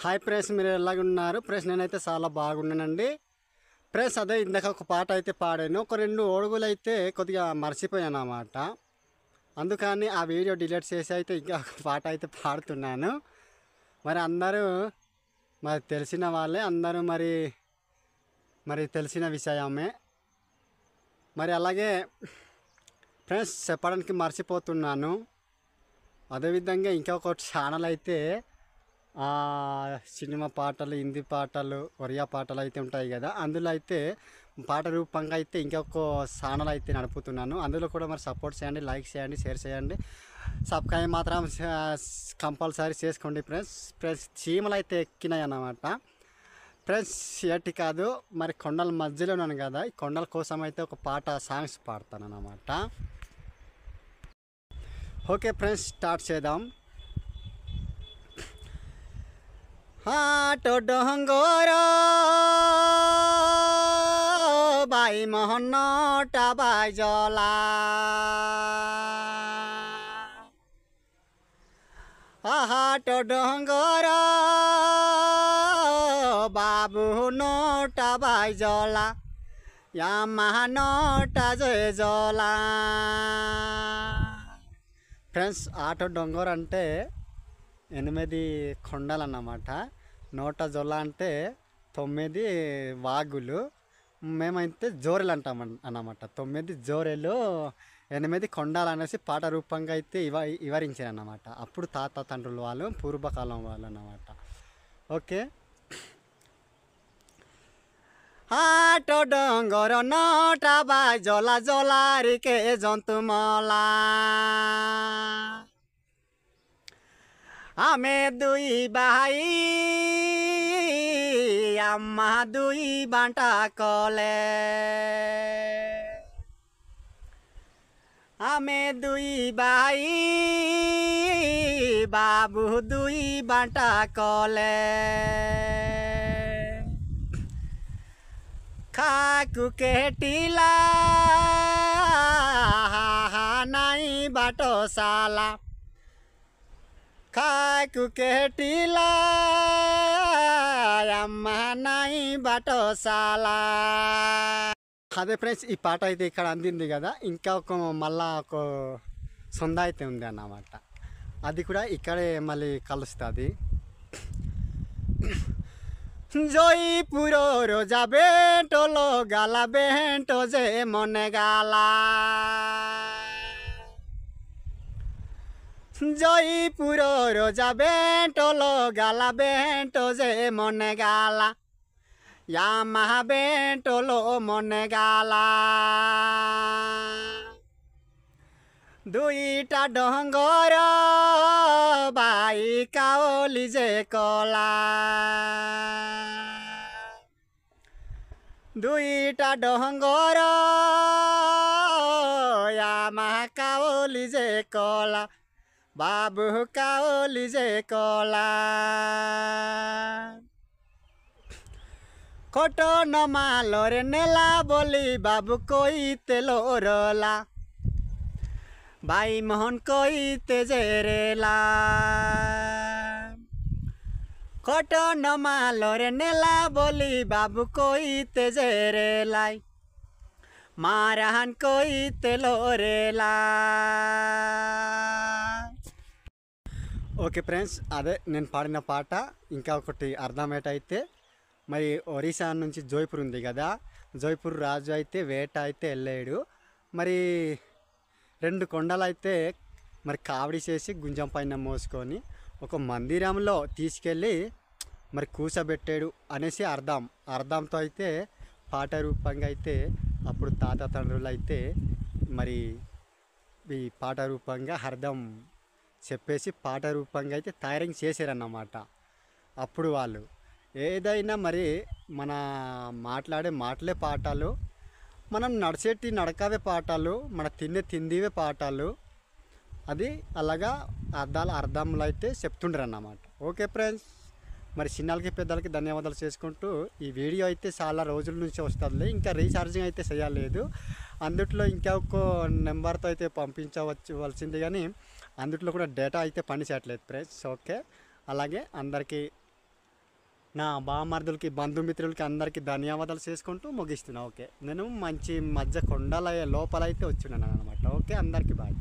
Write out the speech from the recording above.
Hi friends, మీరు ఎలాగున్నారు friends? నేనైతే చాలా బాగున్నానండి ఫ్రెండ్స్. అదే ఇందాక ఒక పాట అయితే పాడాను. ఒక 2 అడుగులు అయితే కొద్దిగా మర్చిపోయాను అన్నమాట. అందుకని ఆ వీడియో డిలీట్ చేసి అయితే ఇంకా ఒక పాట అయితే పాడుతున్నాను. మరి అందరూ మరి తెలిసిన వాళ్ళే, అందరూ మరి మరి తెలిసిన విషయమే. మరి అలాగే ఫ్రెండ్స్ చెప్పడానికి మర్చిపోతున్నాను. అదేవిధంగా ఇంకా ఒక ఛానల్ అయితే సినిమా పాటలు, హిందీ పాటలు, ఒరియా పాటలు అయితే ఉంటాయి కదా, అందులో అయితే పాట రూపంగా అయితే ఇంకొక ఛానల్ అయితే నడుపుతున్నాను. అందులో కూడా మరి సపోర్ట్ చేయండి, లైక్ చేయండి, షేర్ చేయండి, సబ్స్క్రైబ్ మాత్రం కంపల్సరీ చేసుకోండి ఫ్రెండ్స్. చీమలు అయితే ఎక్కినాయి అన్నమాట ఫ్రెండ్స్. ఏటి కాదు, మరి కొండల మధ్యలో ఉన్నాను కదా, ఈ కొండల కోసం అయితే ఒక పాట సాంగ్స్ పాడతాను అన్నమాట. ఓకే ఫ్రెండ్స్, స్టార్ట్ చేద్దాం. হাটো ডঙ্গর বাই মোহনটা বাই জলা, হাটো ডঙ্গর বাবু নোটা বাই জলা, యామహనోట జయ జోలా. ఫ్రెండ్స్, ఆటో డొంగర్ అంటే 8 కొండలు అన్నమాట. నోట జొల్ల అంటే 9 వాగులు. మేమైతే జోరెలు అంటాం అన్నమాట. 9 జోరెలు, 8 కొండలు అనేసి పాట రూపంగా అయితే వివరించారు అన్నమాట. అప్పుడు తాత తండ్రులు వాళ్ళు, పూర్వకాలం వాళ్ళు అన్నమాట. ఓకే. হাটো ডঙ্গর নটা বাই জলা, জলারিকে জন্তু মলা, আমি 2 ভাই আম্মা 2 বাঁটা কলে, আমি 2 ভাই বাবু 2 বাঁটা কলে, কাকু কেটিলা নাই বাটো সালা, కాకు కేటిలా అమ్మ నాయి బాటోసాలా. అదే ఫ్రెండ్స్, ఈ పాట అయితే ఇక్కడ అందింది కదా, ఇంకా మళ్ళా ఒక సొంత అయితే ఉంది అన్నమాట. అది కూడా ఇక్కడే మళ్ళీ కలుస్తుంది. জয়পুর রোজা বেঁটো লো গালা বেঁটো যে মনে গালা, জয়পুর রোজা বেঁটো লো গালা বেঁটো যে মনে গালা, ইয়ামাহা বেঁটো লো মনে গালা, 2টা ডঙ্গর বাই কাওলি যে কলা, 2টা ডঙ্গর ইয়ামাহা কাওলি যে কলা, বাবু কাওলি যে কলা, কট নমালরে নেলা বলি বাবু কইতে লোরলা, বাই মোহন কইতে যে রেলা, কট নমালরে নেলা বলি বাবু কইতে যে রেলাই, మారహన్ కోయితే లోరేలా. ఓకే ఫ్రెండ్స్, అదే నేను పాడిన పాట. ఇంకా ఒకటి అర్థమేటైతే, మరి ఒరిస్సా నుంచి జోయ్పూర్ ఉంది కదా, జోయ్పూర్ రాజు అయితే వేట అయితే వెళ్ళాడు. మరి 2 కొండలు అయితే మరి కావడి చేసి గుంజం పైన మోసుకొని ఒక మందిరంలో తీసుకెళ్ళి మరి కూసబెట్టాడు అనేసి అర్థంతో అయితే పాట రూపంగా అయితే అప్పుడు తాత తండ్రులు అయితే మరి ఈ పాట రూపంగా అర్థం చెప్పేసి పాట రూపంగా అయితే తయారు చేశారన్నమాట. అప్పుడు వాళ్ళు ఏదైనా మరి మన మాట్లాడే మాటలే పాటలు, మనం నడిచేటి నడకవే పాటలు, మన తినే తిండివే పాటలు, అది అలాగా అర్థంలో అయితే చెప్తుండ్రు అన్నమాట. ఓకే ఫ్రెండ్స్, మరి చిన్నలకి పెద్దలకి ధన్యవాదాలు చేసుకుంటూ, ఈ వీడియో అయితే చాలా రోజుల నుంచి వస్తుంది. ఇంకా రీఛార్జింగ్ అయితే చేయలేదు. అందుట్లో ఇంకా ఒక నెంబర్తో అయితే పంపించవలసింది, కానీ అందుట్లో కూడా డేటా అయితే పని చేయట్లేదు ఫ్రెండ్స్. ఓకే, అలాగే అందరికీ నా బామర్దులకి బంధుమిత్రులకి అందరికీ ధన్యవాదాలు చేసుకుంటూ ముగిస్తున్నా. ఓకే, నేను మంచి మధ్య కొండల లోపలైతే వచ్చినాను అనమాట. ఓకే, అందరికీ బాయ్.